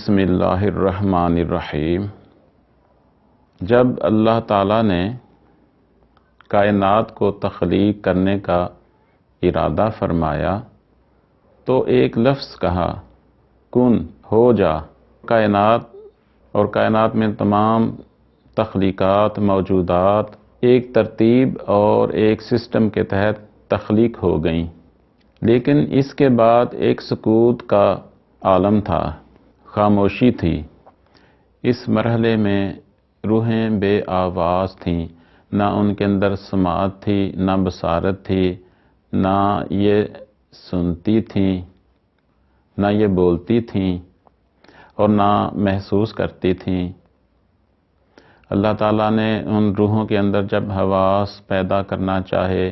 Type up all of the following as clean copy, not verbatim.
بسم اللہ الرحمن الرحیم۔ جب اللہ تعالیٰ نے کائنات کو تخلیق کرنے کا ارادہ فرمایا تو ایک لفظ کہا، کن، ہو جا۔ کائنات میں تمام تخلیقات، موجودات ایک ترتیب اور ایک سسٹم کے تحت تخلیق ہو گئیں، لیکن اس کے بعد ایک سکوت کا عالم تھا، خاموشی تھی۔ اس مرحلے میں روحیں بے آواز تھیں، نہ ان کے اندر سماعت تھی، نہ بصارت تھی، نہ یہ سنتی تھیں، نہ یہ بولتی تھیں اور نہ محسوس کرتی تھیں۔ اللہ تعالیٰ نے ان روحوں کے اندر جب حواس پیدا کرنا چاہے،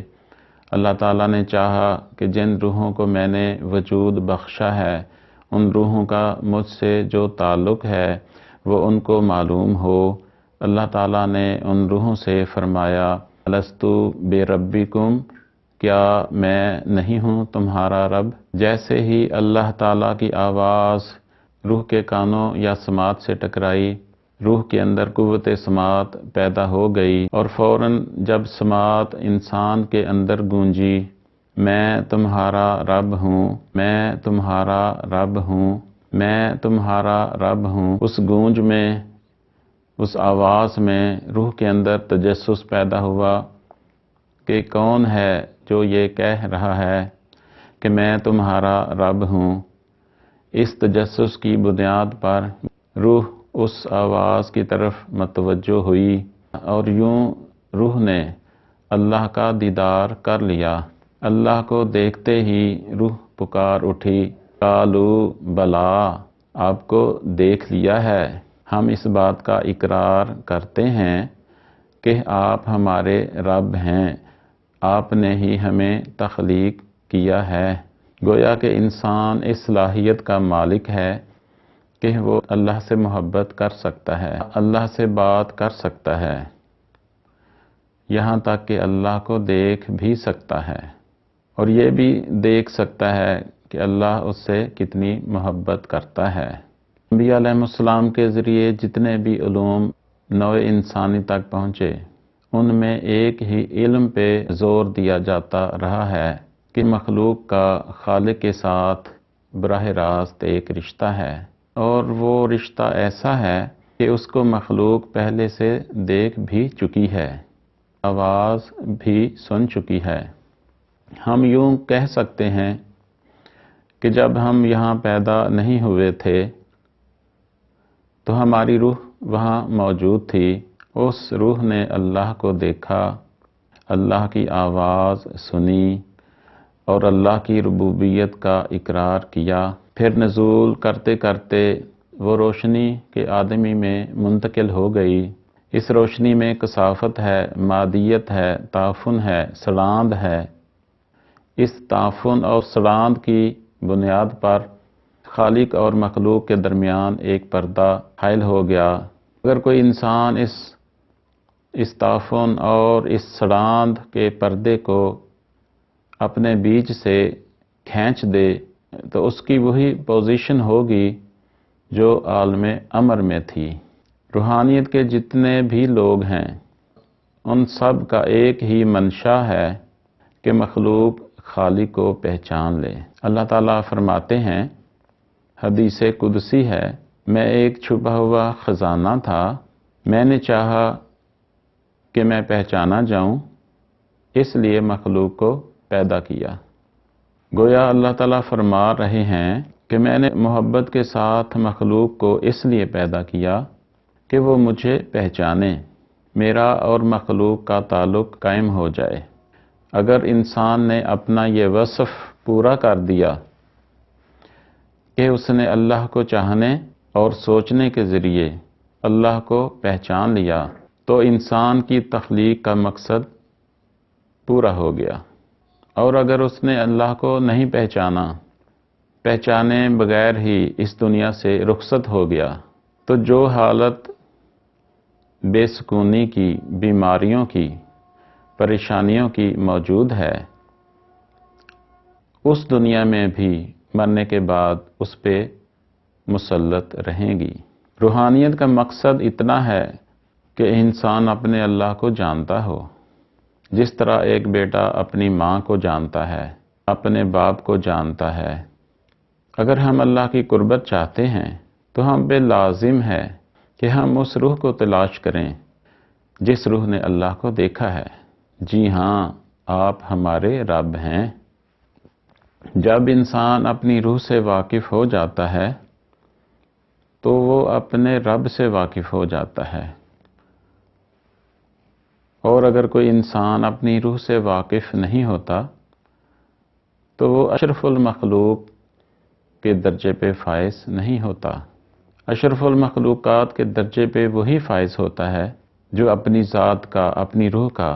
اللہ تعالیٰ نے چاہا کہ جن روحوں کو میں نے وجود بخشا ہے، ان روحوں کا مجھ سے جو تعلق ہے وہ ان کو معلوم ہو۔ اللہ تعالیٰ نے ان روحوں سے فرمایا، الستو بربکم، کیا میں نہیں ہوں تمہارا رب؟ جیسے ہی اللہ تعالیٰ کی آواز روح کے کانوں یا سماعت سے ٹکرائی، روح کے اندر قوت سماعت پیدا ہو گئی، اور فوراً جب سماعت انسان کے اندر گونجی، میں تمہارا رب ہوں، میں تمہارا رب ہوں، میں تمہارا رب ہوں، اس گونج میں، اس آواز میں روح کے اندر تجسس پیدا ہوا کہ کون ہے جو یہ کہہ رہا ہے کہ میں تمہارا رب ہوں۔ اس تجسس کی بنیاد پر روح اس آواز کی طرف متوجہ ہوئی اور یوں روح نے اللہ کا دیدار کر لیا۔ اللہ کو دیکھتے ہی روح پکار اٹھی، قالو بلا، آپ کو دیکھ لیا ہے، ہم اس بات کا اقرار کرتے ہیں کہ آپ ہمارے رب ہیں، آپ نے ہی ہمیں تخلیق کیا ہے۔ گویا کہ انسان اس صلاحیت کا مالک ہے کہ وہ اللہ سے محبت کر سکتا ہے، اللہ سے بات کر سکتا ہے، یہاں تک کہ اللہ کو دیکھ بھی سکتا ہے، اور یہ بھی دیکھ سکتا ہے کہ اللہ اس سے کتنی محبت کرتا ہے۔ انبیاء علیہ السلام کے ذریعے جتنے بھی علوم نوع انسانی تک پہنچے، ان میں ایک ہی علم پہ زور دیا جاتا رہا ہے کہ مخلوق کا خالق کے ساتھ براہ راست ایک رشتہ ہے، اور وہ رشتہ ایسا ہے کہ اس کو مخلوق پہلے سے دیکھ بھی چکی ہے، آواز بھی سن چکی ہے۔ ہم یوں کہہ سکتے ہیں کہ جب ہم یہاں پیدا نہیں ہوئے تھے تو ہماری روح وہاں موجود تھی، اس روح نے اللہ کو دیکھا، اللہ کی آواز سنی اور اللہ کی ربوبیت کا اقرار کیا، پھر نزول کرتے کرتے وہ روشنی کے آدمی میں منتقل ہو گئی۔ اس روشنی میں کثافت ہے، مادیت ہے، تعفن ہے، سڑاند ہے۔ اس تعفن اور سڑاند کی بنیاد پر خالق اور مخلوق کے درمیان ایک پردہ حائل ہو گیا۔ اگر کوئی انسان اس تعفن اور اس سڑاند کے پردے کو اپنے بیچ سے کھینچ دے تو اس کی وہی پوزیشن ہوگی جو عالم امر میں تھی۔ روحانیت کے جتنے بھی لوگ ہیں، ان سب کا ایک ہی منشا ہے کہ مخلوق خالق کو پہچان لے۔ اللہ تعالیٰ فرماتے ہیں، حدیث قدسی ہے، میں ایک چھپا ہوا خزانہ تھا، میں نے چاہا کہ میں پہچانا جاؤں، اس لیے مخلوق کو پیدا کیا۔ گویا اللہ تعالیٰ فرما رہے ہیں کہ میں نے محبت کے ساتھ مخلوق کو اس لیے پیدا کیا کہ وہ مجھے پہچانے، میرا اور مخلوق کا تعلق قائم ہو جائے۔ اگر انسان نے اپنا یہ وصف پورا کر دیا کہ اس نے اللہ کو چاہنے اور سوچنے کے ذریعے اللہ کو پہچان لیا، تو انسان کی تخلیق کا مقصد پورا ہو گیا۔ اور اگر اس نے اللہ کو نہیں پہچانے بغیر ہی اس دنیا سے رخصت ہو گیا، تو جو حالت بے سکونی کی، بیماریوں کی، پریشانیوں کی موجود ہے، اس دنیا میں بھی مرنے کے بعد اس پہ مسلط رہیں گی۔ روحانیت کا مقصد اتنا ہے کہ انسان اپنے اللہ کو جانتا ہو، جس طرح ایک بیٹا اپنی ماں کو جانتا ہے، اپنے باپ کو جانتا ہے۔ اگر ہم اللہ کی قربت چاہتے ہیں تو ہم پہ لازم ہے کہ ہم اس روح کو تلاش کریں جس روح نے اللہ کو دیکھا ہے۔ جی ہاں، آپ ہمارے رب ہیں۔ جب انسان اپنی روح سے واقف ہو جاتا ہے تو وہ اپنے رب سے واقف ہو جاتا ہے، اور اگر کوئی انسان اپنی روح سے واقف نہیں ہوتا تو وہ اشرف المخلوق کے درجے پہ فائز نہیں ہوتا۔ اشرف المخلوقات کے درجے پہ وہی فائز ہوتا ہے جو اپنی ذات کا، اپنی روح کا،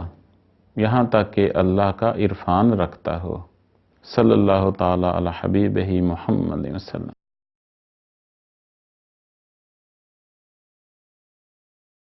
یہاں تک کہ اللہ کا عرفان رکھتا ہو۔ صلی اللہ تعالی علی حبیبہ محمد وسلم۔